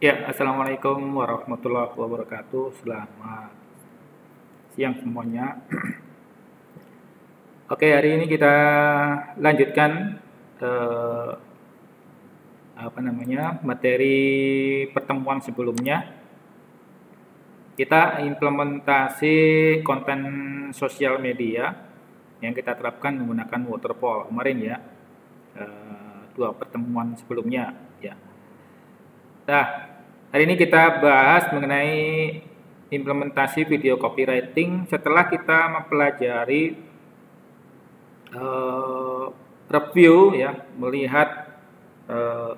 Ya, Assalamualaikum warahmatullahi wabarakatuh. Selamat siang semuanya. Oke, hari ini kita lanjutkan eh, materi pertemuan sebelumnya. Kita implementasi konten sosial media yang kita terapkan menggunakan waterfall kemarin ya. Dua pertemuan sebelumnya ya. Nah, hari ini kita bahas mengenai implementasi video copywriting setelah kita mempelajari eh, review ya, melihat eh,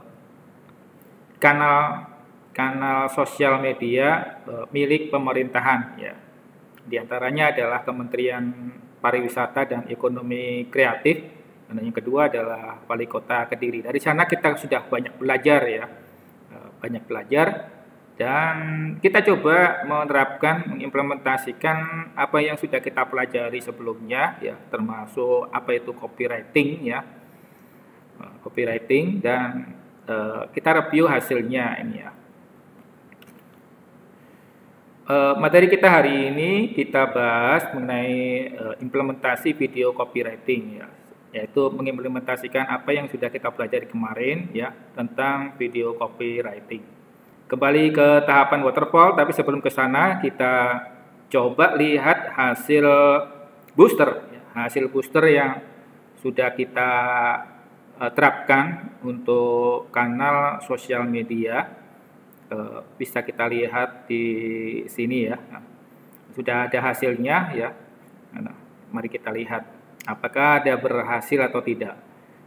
kanal kanal sosial media milik pemerintahan ya. Di antaranya adalah Kementerian Pariwisata dan Ekonomi Kreatif, dan yang kedua adalah Wali Kota Kediri. Dari sana kita sudah banyak belajar ya, banyak belajar, dan kita coba menerapkan, mengimplementasikan apa yang sudah kita pelajari sebelumnya ya, termasuk apa itu copywriting ya, copywriting, dan kita review hasilnya ini ya. Materi kita hari ini kita bahas mengenai implementasi video copywriting ya, yaitu mengimplementasikan apa yang sudah kita pelajari kemarin ya tentang video copywriting. Kembali ke tahapan waterfall, tapi sebelum ke sana kita coba lihat hasil booster ya, hasil booster yang sudah kita terapkan untuk kanal sosial media. Bisa kita lihat di sini ya. Sudah ada hasilnya ya. Nah, mari kita lihat apakah ada berhasil atau tidak.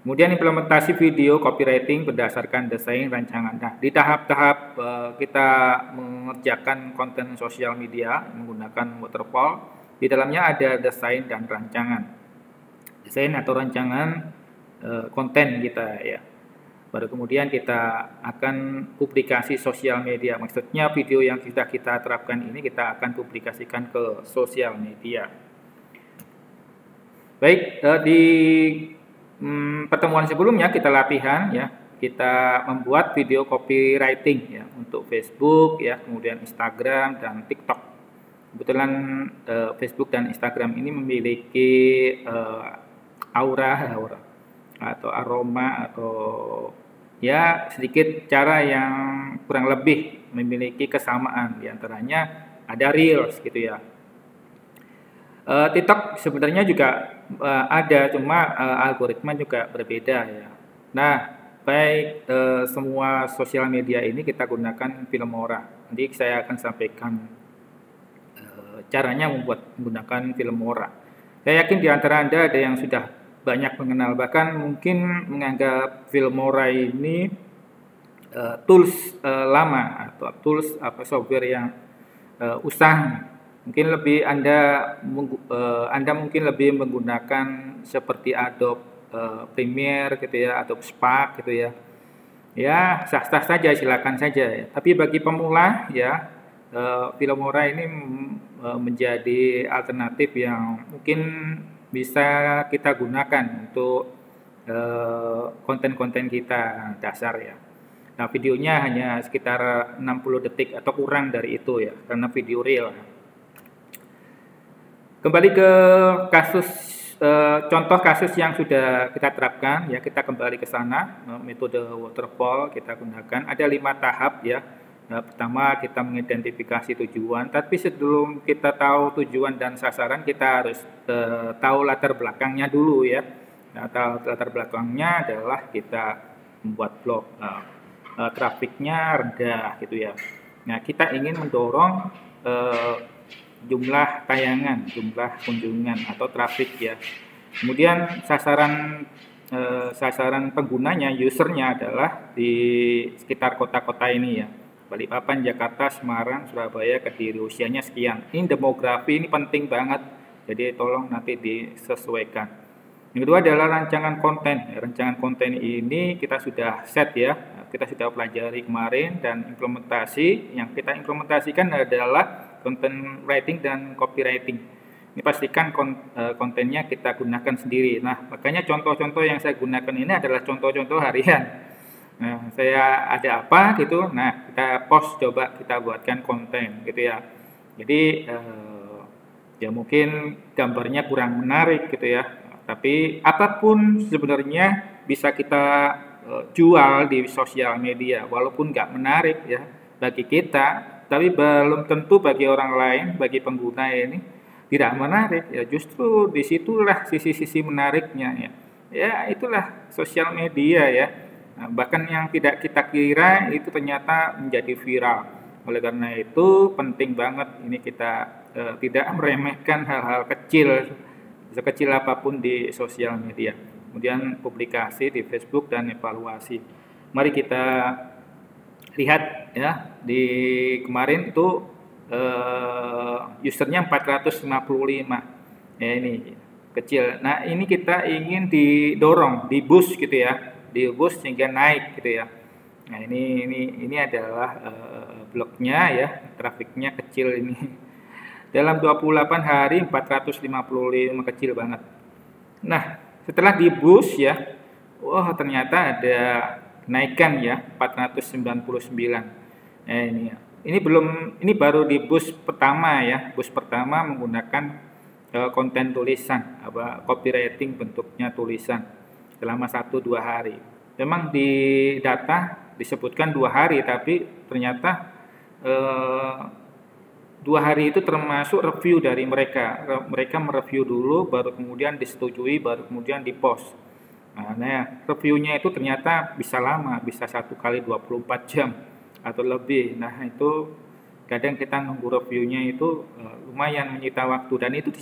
Kemudian implementasi video copywriting berdasarkan desain rancangan. Nah, di tahap-tahap kita mengerjakan konten sosial media menggunakan waterfall, di dalamnya ada desain dan rancangan. Desain atau rancangan konten kita ya. Baru kemudian kita akan publikasi sosial media. Maksudnya video yang sudah kita terapkan ini kita akan publikasikan ke sosial media. Baik, di pertemuan sebelumnya kita latihan ya, kita membuat video copywriting ya untuk Facebook ya, kemudian Instagram dan TikTok. Kebetulan Facebook dan Instagram ini memiliki aura atau aroma atau ya sedikit cara yang kurang lebih memiliki kesamaan, diantaranya ada reels gitu ya. TikTok sebenarnya juga ada, cuma algoritma juga berbeda ya. Nah, baik semua sosial media ini kita gunakan Filmora. Nanti saya akan sampaikan caranya menggunakan Filmora. Saya yakin di antara Anda ada yang sudah banyak mengenal, bahkan mungkin menganggap Filmora ini tools lama atau tools software yang usang. Mungkin lebih Anda mungkin lebih menggunakan seperti Adobe Premiere gitu ya, Adobe Spark gitu ya. Ya, sah-sah saja, silakan saja ya. Tapi bagi pemula ya, Filmora ini menjadi alternatif yang mungkin bisa kita gunakan untuk konten-konten kita dasar ya. Nah, videonya hanya sekitar 60 detik atau kurang dari itu ya, karena video real. Kembali ke kasus contoh kasus yang sudah kita terapkan ya, kita kembali ke sana. Metode waterfall kita gunakan, ada 5 tahap ya. Nah, pertama kita mengidentifikasi tujuan, tapi sebelum kita tahu tujuan dan sasaran kita harus tahu latar belakangnya dulu ya. Nah, latar belakangnya adalah kita membuat blog, trafiknya rendah gitu ya. Nah, kita ingin mendorong jumlah tayangan, jumlah kunjungan atau trafik ya. Kemudian sasaran penggunanya, usernya adalah di sekitar kota-kota ini ya. Balikpapan, Jakarta, Semarang, Surabaya, Kediri, usianya sekian. Ini demografi, ini penting banget, jadi tolong nanti disesuaikan. Yang kedua adalah rancangan konten. Rancangan konten ini kita sudah set ya, kita sudah pelajari kemarin, dan implementasi yang kita implementasikan adalah content writing dan copywriting. Ini pastikan kontennya kita gunakan sendiri. Nah, makanya contoh-contoh yang saya gunakan ini adalah contoh-contoh harian. Nah, saya ada apa gitu, nah kita post, coba kita buatkan konten gitu ya. Jadi ya mungkin gambarnya kurang menarik gitu ya, tapi apapun sebenarnya bisa kita jual di sosial media, walaupun nggak menarik ya bagi kita, tapi belum tentu bagi orang lain, bagi pengguna ini tidak menarik ya. Justru disitulah sisi-sisi menariknya ya. Ya itulah sosial media ya. Nah, bahkan yang tidak kita kira itu ternyata menjadi viral. Oleh karena itu penting banget ini kita tidak meremehkan hal-hal kecil, sekecil apapun di sosial media. Kemudian publikasi di Facebook dan evaluasi. Mari kita lihat ya, di kemarin itu usernya 455 ya, ini kecil. Nah ini kita ingin didorong, di boost gitu ya, di boost sehingga naik gitu ya. Nah ini adalah blognya ya, trafiknya kecil ini. Dalam 28 hari 455, kecil banget. Nah setelah di boost ya, wah ternyata ada kenaikan ya 499. Nah ini belum, ini baru di boost pertama ya, boost pertama menggunakan konten tulisan, copywriting bentuknya tulisan selama 1-2 hari. Memang di data disebutkan 2 hari, tapi ternyata 2 hari itu termasuk review dari mereka. Mereka mereview dulu, baru kemudian disetujui, baru kemudian dipost. Nah, reviewnya itu ternyata bisa lama, bisa 1 kali 24 jam atau lebih. Nah itu kadang kita nunggu reviewnya itu lumayan menyita waktu, dan itu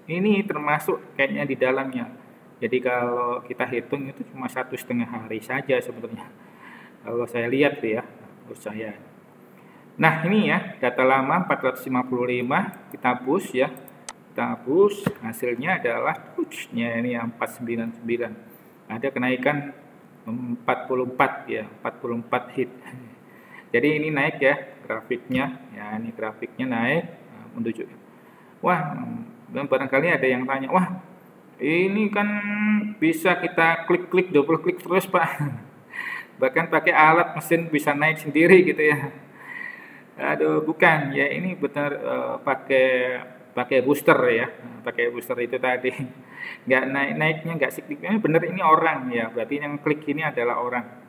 ini termasuk kayaknya di dalamnya. Jadi kalau kita hitung itu cuma 1,5 hari saja sebenarnya kalau saya lihat tuh ya, menurut saya. Nah ini ya data lama 455, kita push ya, kita push, hasilnya adalah ini yang 499, ada kenaikan 44 ya, 44 hit. Jadi ini naik ya grafiknya, ya ini grafiknya naik menunjukkan. Wah, dan barangkali ada yang tanya, wah ini kan bisa kita klik-klik, double klik terus Pak. Bahkan pakai alat mesin bisa naik sendiri gitu ya. Aduh bukan ya, ini benar pakai booster ya, pakai booster itu tadi. Nggak naiknya nggak signifikan, bener ini orang ya, berarti yang klik ini adalah orang.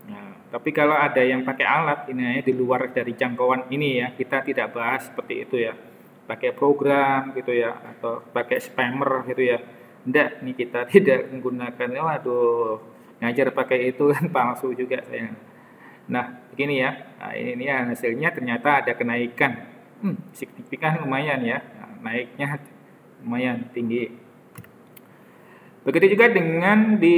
Nah, tapi kalau ada yang pakai alat ini di luar dari jangkauan ini ya, kita tidak bahas seperti itu ya. Pakai program gitu ya, atau pakai spammer gitu ya. Enggak, ini kita tidak menggunakan. Waduh, ngajar pakai itu kan palsu juga saya. Nah, begini ya. Nah, ini ya hasilnya ternyata ada kenaikan. Signifikan lumayan ya. Nah, naiknya lumayan tinggi. Begitu juga dengan di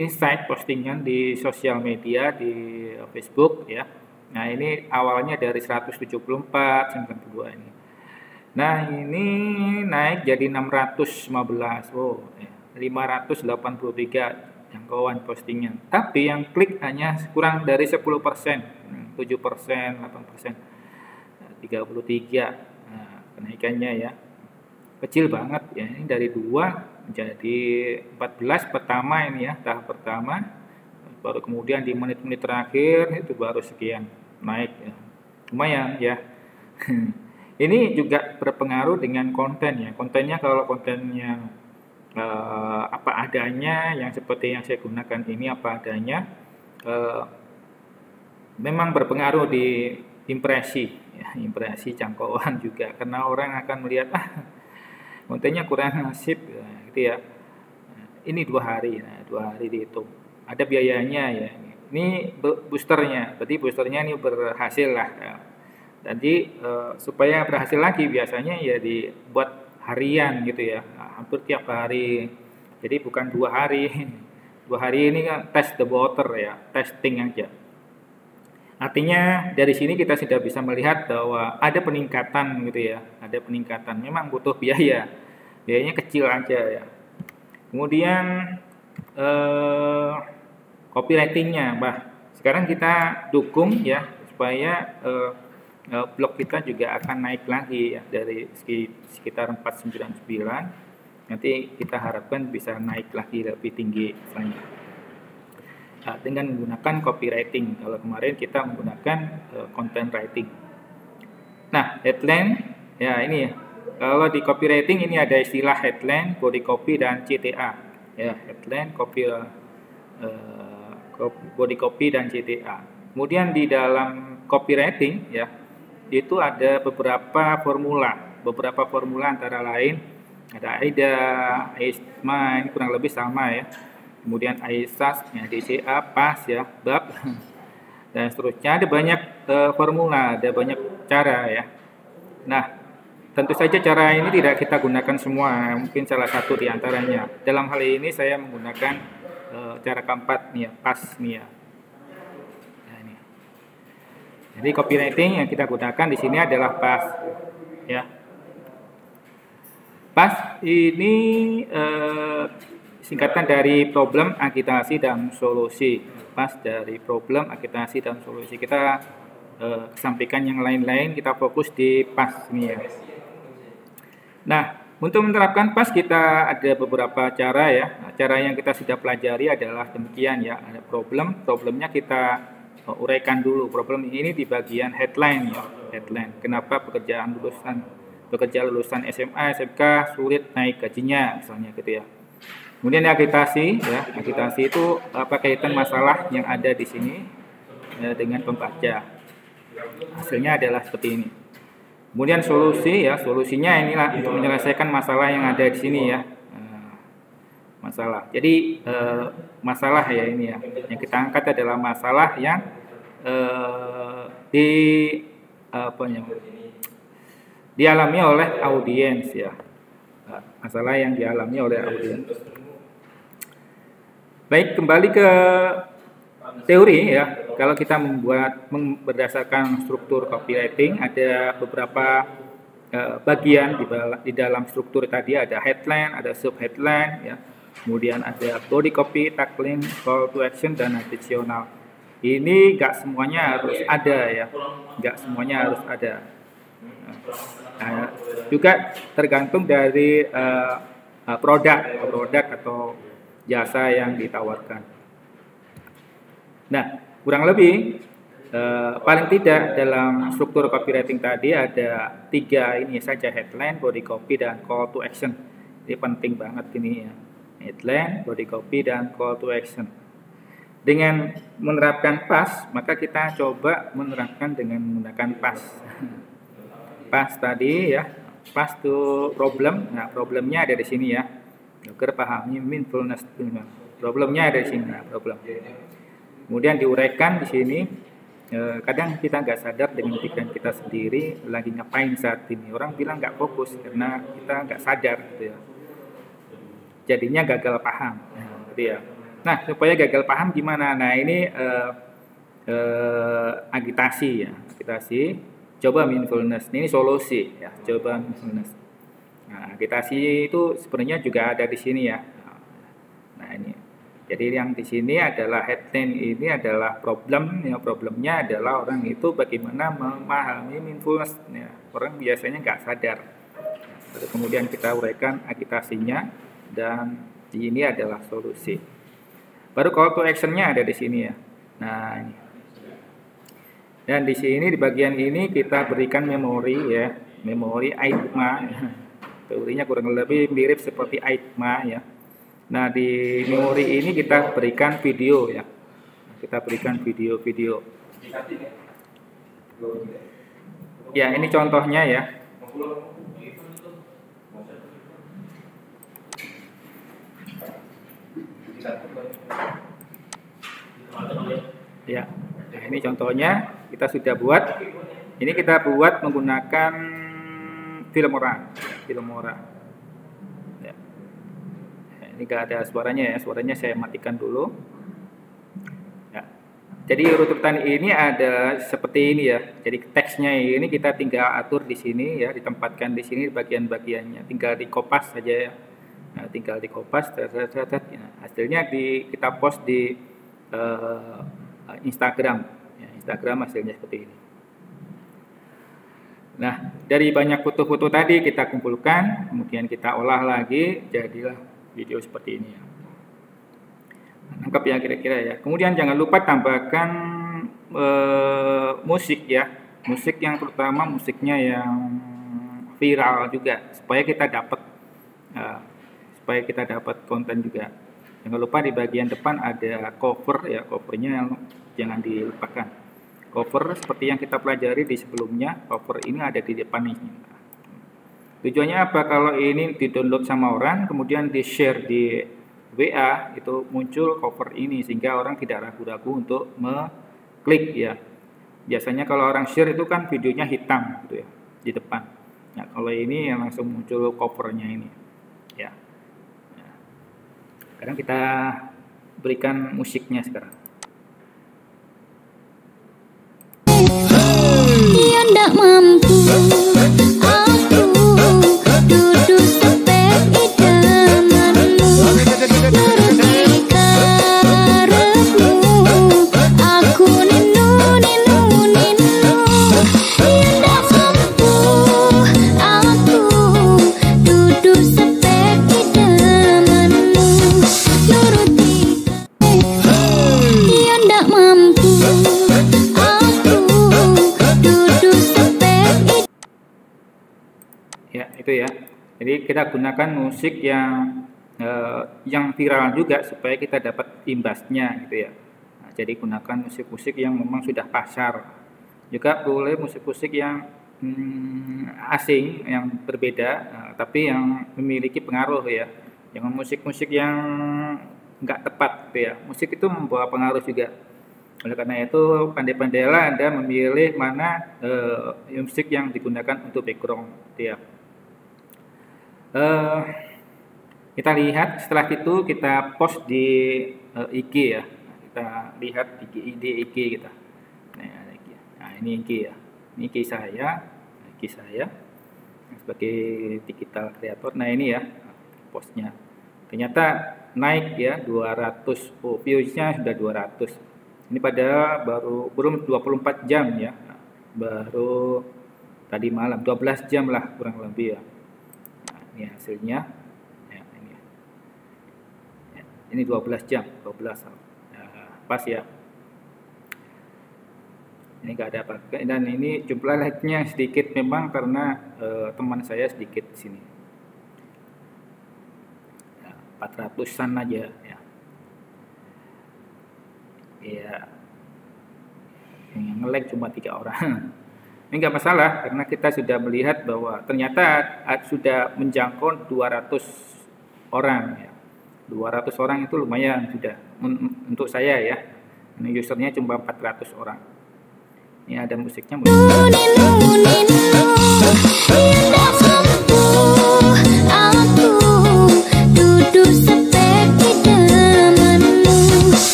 insight postingan di sosial media, di Facebook ya. Nah ini awalnya dari 174, 92 ini. Nah ini naik jadi 615, wow, 583 jangkauan postingan. Tapi yang klik hanya kurang dari 10%, 7%, 8%, 33. Nah, kenaikannya ya kecil banget ya, ini dari 2 menjadi 14 pertama ini ya, tahap pertama, baru kemudian di menit-menit terakhir itu baru sekian naik ya, lumayan ya. Ini juga berpengaruh dengan konten ya, kontennya kalau kontennya apa adanya, yang seperti yang saya gunakan ini apa adanya, memang berpengaruh di impresi ya, impresi jangkauan juga, karena orang akan melihat kontennya kurang asik gitu ya. Ini 2 hari, nah 2 hari dihitung. Ada biayanya ya. Ini boosternya, berarti boosternya ini berhasil lah. Ya. Jadi supaya berhasil lagi biasanya ya dibuat harian gitu ya, hampir tiap hari. Jadi bukan 2 hari. 2 hari ini kan test the water ya, testing aja. Artinya dari sini kita sudah bisa melihat bahwa ada peningkatan gitu ya, ada peningkatan. Memang butuh biaya, biayanya kecil aja ya. Kemudian copywritingnya, sekarang kita dukung ya supaya blog kita juga akan naik lagi ya, dari sekitar 499, nanti kita harapkan bisa naik lagi lebih tinggi misalnya. dengan menggunakan copywriting. Kalau kemarin kita menggunakan content writing. Nah, headline ya ini ya. Kalau di copywriting ini ada istilah headline, body copy dan CTA. Ya, headline, body copy dan CTA. Kemudian di dalam copywriting ya, itu ada beberapa formula antara lain ada AIDA, AISMA, ini kurang lebih sama ya. Kemudian AISAS, ya, DCA, PAS ya, BAP dan seterusnya. Ada banyak formula, ada banyak cara ya. Nah, tentu saja cara ini tidak kita gunakan semua, mungkin salah satu di antaranya. Dalam hal ini saya menggunakan cara keempat nih ya, PAS nih ya. Nah, ini. Jadi copywriting yang kita gunakan di sini adalah PAS ya. PAS ini singkatan dari problem, agitasi, dan solusi. PAS dari problem, agitasi, dan solusi. Kita sampaikan yang lain-lain, kita fokus di PAS ini ya. Nah, untuk menerapkan PAS kita ada beberapa cara ya. Cara yang kita sudah pelajari adalah demikian ya. Ada problemnya kita uraikan dulu. Problem ini di bagian headline ya. Headline. Kenapa pekerja lulusan SMA, SMK sulit naik gajinya misalnya gitu ya. Kemudian agitasi ya. Agitasi itu apa kaitan masalah yang ada di sini dengan pembaca. Hasilnya adalah seperti ini. Kemudian solusi ya, solusinya inilah untuk menyelesaikan masalah yang ada di sini ya. Masalah. Jadi masalah ya ini ya. Yang kita angkat adalah masalah yang dialami oleh audiens ya. Masalah yang dialami oleh audiens. Baik, kembali ke teori ya. Kalau kita membuat berdasarkan struktur copywriting, ada beberapa bagian di dalam struktur tadi. Ada headline, ada subheadline ya. Kemudian ada body copy, tagline, call to action, dan additional. Ini nggak semuanya harus ada ya. Nggak semuanya harus ada. Nah, juga tergantung dari produk atau jasa yang ditawarkan. Nah, kurang lebih paling tidak dalam struktur copywriting tadi ada 3 ini saja, headline, body copy, dan call to action. Ini penting banget ini ya. Headline, body copy, dan call to action. Dengan menerapkan PAS, maka kita coba menerapkan dengan menggunakan PAS. PAS tadi ya, PAS to problem. Nah, problemnya ada di sini ya. Agar pahami mindfulness. Problemnya ada di sini, nah, problem. Kemudian diuraikan di sini. Kadang kita nggak sadar dengan pikiran kita sendiri lagi ngapain saat ini. Orang bilang nggak fokus karena kita nggak sadar gitu ya. Jadinya gagal paham. Gitu ya. Nah, supaya gagal paham gimana? Nah, ini agitasi ya, agitasi. Coba mindfulness. Ini solusi ya. Coba mindfulness. Nah, agitasi itu sebenarnya juga ada di sini ya. Nah, ini. Jadi yang di sini adalah headline, ini adalah problem. Ya, problemnya adalah orang itu bagaimana memahami mindfulness. Ya, orang biasanya nggak sadar. Lalu kemudian kita uraikan agitasinya, dan ini adalah solusi. Baru call to action-nya ada di sini ya. Nah, ini. Dan di sini di bagian ini kita berikan memori ya, memori AIDMA. Teorinya kurang lebih mirip seperti AIDMA ya. Nah, di memori ini kita berikan video ya. Kita berikan video-video. Ya, ini contohnya ya. Ya, nah ini contohnya kita sudah buat. Ini kita buat menggunakan Filmora. Ya. Nah, ini nggak ada suaranya ya. Suaranya saya matikan dulu. Ya. Jadi urutan ini ada seperti ini ya. Jadi teksnya ini kita tinggal atur di sini ya, ditempatkan di sini bagian-bagiannya. Tinggal dikopas saja ya. Nah, tinggal dikopas, hasilnya kita post di Instagram. Ya, Instagram hasilnya seperti ini. Nah, dari banyak foto-foto tadi kita kumpulkan, kemudian kita olah lagi, jadilah video seperti ini. Ya. Lengkap ya kira-kira ya. Kemudian jangan lupa tambahkan musik ya, musik yang terutama musiknya yang viral juga supaya kita dapat uh, konten juga. Jangan lupa di bagian depan ada cover ya, covernya yang jangan dilupakan. Cover seperti yang kita pelajari di sebelumnya, cover ini ada di depan ini. Tujuannya apa? Kalau ini di-download sama orang, kemudian di-share di WA, itu muncul cover ini sehingga orang tidak ragu-ragu untuk mengklik ya. Biasanya kalau orang share itu kan videonya hitam gitu ya di depan. Nah, kalau ini yang langsung muncul covernya ini. Ya. Sekarang kita berikan musiknya sekarang. Dia ndak mampu, aku duduk sepek idamanmu, nuruti karepmu, aku ninu ninu ninu. Dia ndak mampu, aku duduk sepek idamanmu, nuruti. Dia ndak mampu. Ya, itu ya. Jadi kita gunakan musik yang viral juga supaya kita dapat imbasnya gitu ya. Nah, jadi gunakan musik-musik yang memang sudah pasar. Juga boleh musik-musik yang asing, yang berbeda, tapi yang memiliki pengaruh ya. Jangan musik-musik yang nggak tepat gitu ya. Musik itu membawa pengaruh juga. Oleh karena itu, pandai-pandailah Anda memilih mana musik yang digunakan untuk background gitu ya. Kita lihat setelah itu kita post di IG ya. Kita lihat di IG kita. Nah, ini IG ya. Ini IG saya sebagai digital creator. Nah, ini ya postnya. Ternyata naik ya 200. Oh, views-nya sudah 200. Ini pada belum 24 jam ya. Baru tadi malam 12 jam lah kurang lebih ya. Ini hasilnya ya, ini 12 jam 12 pas ya, ini enggak ada apa dan ini jumlah like-nya sedikit memang karena teman saya sedikit di sini ya, 400-an aja ya. Ya yang nge-like cuma 3 orang. Ini enggak masalah karena kita sudah melihat bahwa ternyata sudah menjangkau 200 orang ya. 200 orang itu lumayan sudah untuk saya ya. Ini usernya cuma 400 orang. Ini ada musiknya.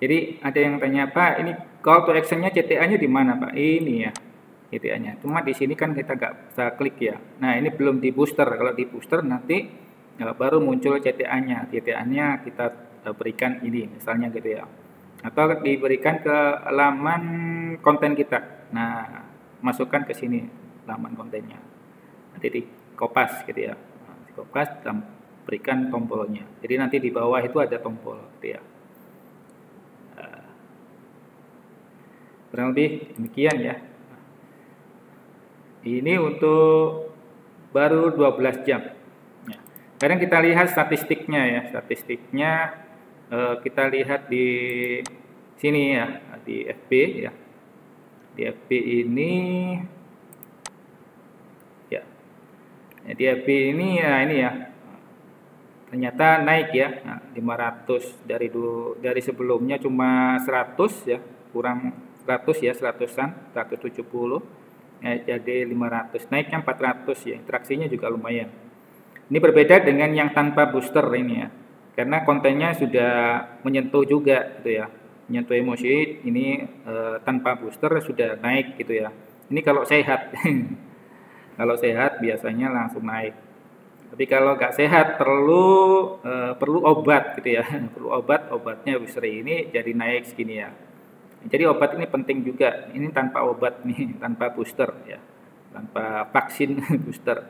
Jadi ada yang tanya, Pak, ini call to action-nya CTA-nya di mana, Pak? Ini ya CTA-nya. Cuma di sini kan kita nggak bisa klik ya. Nah, ini belum di booster. Kalau di booster nanti baru muncul CTA-nya. CTA-nya kita berikan ini, misalnya gitu ya. Atau diberikan ke laman konten kita. Nah, masukkan ke sini laman kontennya. Nanti di kopas gitu ya. Nah, di kopas dan berikan tombolnya. Jadi nanti di bawah itu ada tombol gitu ya. Kurang lebih demikian ya. Ini untuk baru 12 jam. Ya. Sekarang kita lihat statistiknya ya. Statistiknya kita lihat di sini ya, di FB ya. Di FB ini ya. Di FB ini ya ini ya. Ternyata naik ya. Nah, 500 dari sebelumnya cuma 100 ya, kurang 100 ya, 100-an, 170 ya, jadi 500, naiknya 400 ya, interaksinya juga lumayan. Ini berbeda dengan yang tanpa booster ini ya, karena kontennya sudah menyentuh juga gitu ya, menyentuh emosi. Ini tanpa booster sudah naik gitu ya. Ini kalau sehat kalau sehat biasanya langsung naik, tapi kalau nggak sehat perlu obat gitu ya perlu obatnya booster ini jadi naik segini ya. Jadi obat ini penting juga. Ini tanpa obat nih, tanpa booster ya, tanpa vaksin booster.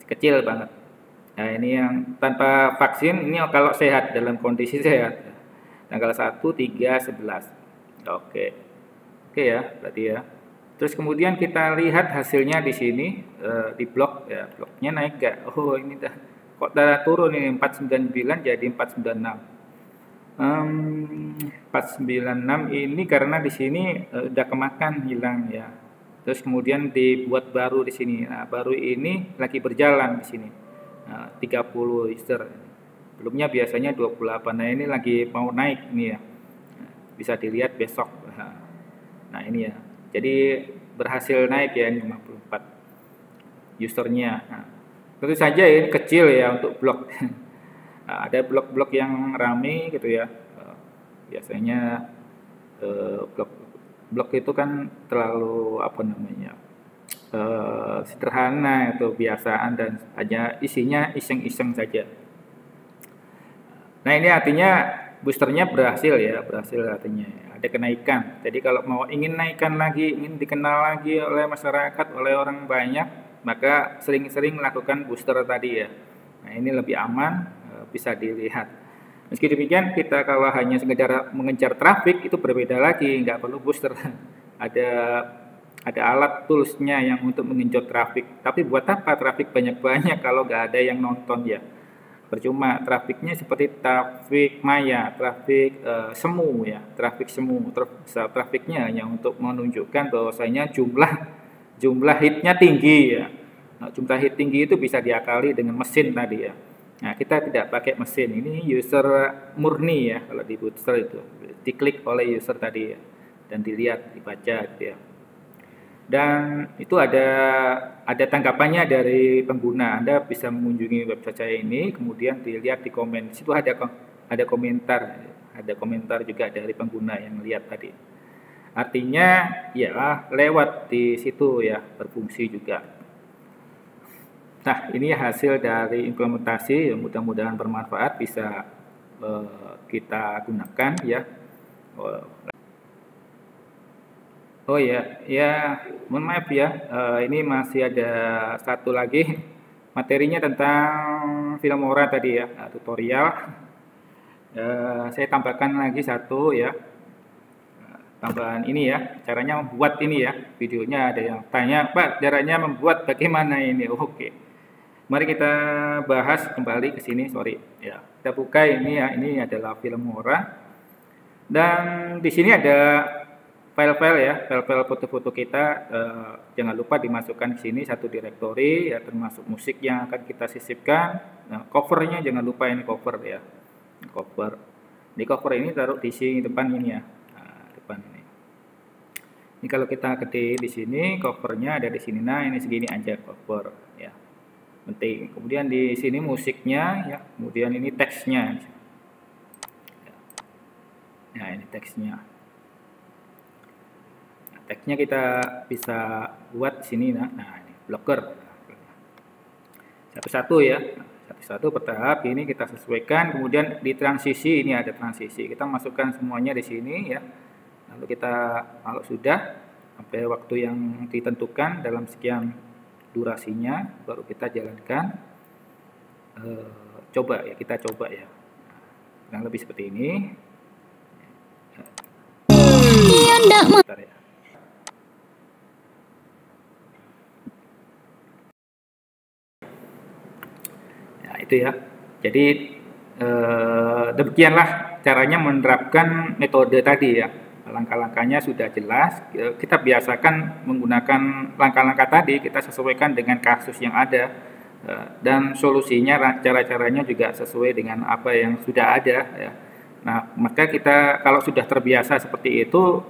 kecil banget. Nah, ini yang tanpa vaksin, ini kalau sehat, dalam kondisi sehat. Tanggal 1, 3, 11. Oke. Oke ya, berarti ya. Terus kemudian kita lihat hasilnya di sini, di blok ya, bloknya naik nggak? Oh, ini kok turun ini 499 jadi 496. 496 ini karena di sini udah kemakan hilang ya. Terus kemudian dibuat baru di sini. Nah, baru ini lagi berjalan di sini. Nah, 30 Easter. Sebelumnya biasanya 28. Nah, ini lagi mau naik ini ya. Bisa dilihat besok. Nah, ini ya. Jadi berhasil naik ya, 54 usernya. Nah, tentu saja ini kecil ya untuk blok. Nah, ada blok-blok yang rame gitu ya. Biasanya blok itu kan terlalu apa namanya, sederhana atau biasaan dan hanya isinya iseng-iseng saja. Nah, ini artinya boosternya berhasil ya, berhasil artinya ada kenaikan. Jadi kalau mau ingin naikkan lagi, ingin dikenal lagi oleh masyarakat, oleh orang banyak, maka sering-sering lakukan booster tadi ya. Nah, ini lebih aman, bisa dilihat. Meski demikian, kita kalau hanya sekedar mengejar traffic itu berbeda lagi, nggak perlu booster. Ada alat toolsnya yang untuk mengenjot traffic. Tapi buat apa traffic banyak-banyak kalau nggak ada yang nonton ya? Percuma. Trafiknya seperti traffic maya, traffic semu ya, traffic semu. Trafiknya hanya untuk menunjukkan bahwasanya jumlah hitnya tinggi ya. Nah, jumlah hit tinggi itu bisa diakali dengan mesin tadi ya. Nah, kita tidak pakai mesin, ini user murni ya kalau di booster itu. Diklik oleh user tadi ya, dan dilihat, dibaca gitu ya. Dan itu ada tanggapannya dari pengguna. Anda bisa mengunjungi website saya ini, kemudian dilihat di komen. Di situ ada komentar juga dari pengguna yang lihat tadi. Artinya ya lewat di situ ya, berfungsi juga. Nah, ini hasil dari implementasi yang mudah-mudahan bermanfaat, bisa kita gunakan ya. Oh ya, mohon maaf ya, ini masih ada satu lagi materinya tentang Filmora tadi ya, tutorial. Saya tambahkan lagi satu ya, tambahan ini ya, caranya membuat ini ya. Videonya ada yang tanya, Pak, caranya membuat bagaimana ini? Oke. Mari kita bahas kembali ke sini, sorry ya. Kita buka ini ya, ini adalah Filmora. Dan di sini ada file-file ya, file-file foto-foto kita. Jangan lupa dimasukkan ke sini satu direktori ya, termasuk musik yang akan kita sisipkan. Nah, covernya jangan lupa, ini cover ya. Cover. Di cover ini taruh di sini depan ini ya. Nah, depan ini. Ini kalau kita ketik di sini, covernya ada di sini. Nah, ini segini aja cover ya. Penting. Kemudian di sini musiknya ya, kemudian ini teksnya. Nah, ini teksnya. Nah, teksnya kita bisa buat di sini. Nah, ini blocker. Satu-satu ya. Satu-satu bertahap ini kita sesuaikan. Kemudian di transisi ini ada transisi. Kita masukkan semuanya di sini ya. Lalu kita kalau sudah sampai waktu yang ditentukan dalam sekian durasinya, baru kita jalankan. Coba ya, kita coba ya. Kurang lebih seperti ini. Bentar ya. Nah, itu ya. Jadi demikianlah caranya menerapkan metode tadi ya. Langkah-langkahnya sudah jelas. Kita biasakan menggunakan langkah-langkah tadi, kita sesuaikan dengan kasus yang ada, dan solusinya, cara-caranya juga sesuai dengan apa yang sudah ada ya. Nah, maka kita kalau sudah terbiasa seperti itu,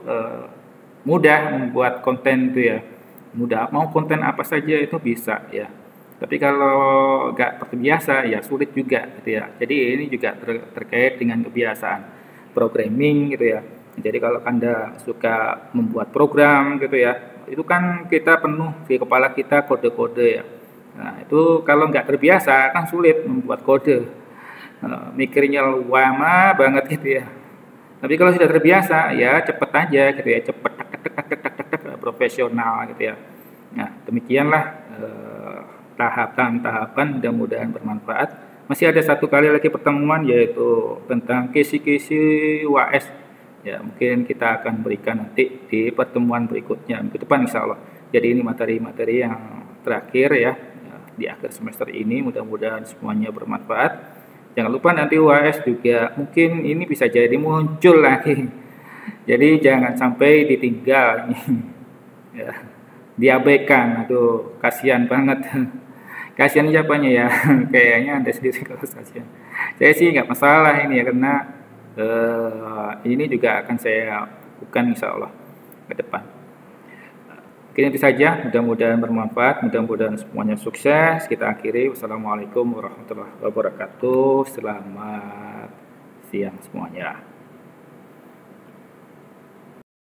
mudah membuat konten itu ya. Mudah, mau konten apa saja itu bisa ya. Tapi kalau nggak terbiasa ya sulit juga gitu ya. Jadi ini juga terkait dengan kebiasaan programming gitu ya. Jadi kalau Anda suka membuat program gitu ya, itu kan kita penuh di kepala kita kode-kode ya. Nah, itu kalau nggak terbiasa kan sulit membuat kode. Mikirnya lama banget gitu ya. Tapi kalau sudah terbiasa ya cepet aja gitu ya, cepet profesional gitu ya. Nah, demikianlah tahapan-tahapan, mudah-mudahan bermanfaat. Masih ada satu kali lagi pertemuan, yaitu tentang kisi-kisi UAS. Ya, mungkin kita akan berikan nanti di pertemuan berikutnya minggu depan insya Allah. Jadi ini materi-materi yang terakhir ya di akhir semester ini, mudah-mudahan semuanya bermanfaat. Jangan lupa nanti UAS juga mungkin ini bisa jadi muncul lagi. Jadi jangan sampai ditinggal ya, diabaikan. Aduh, kasihan banget. Kasihan siapanya ya? Kayaknya Anda sendiri kalau kasihan. Saya sih nggak masalah ini ya, karena ini juga akan saya lakukan insya Allah ke depan. Mungkin itu saja, mudah-mudahan bermanfaat, mudah-mudahan semuanya sukses. Kita akhiri. Wassalamualaikum warahmatullahi wabarakatuh. Selamat siang semuanya.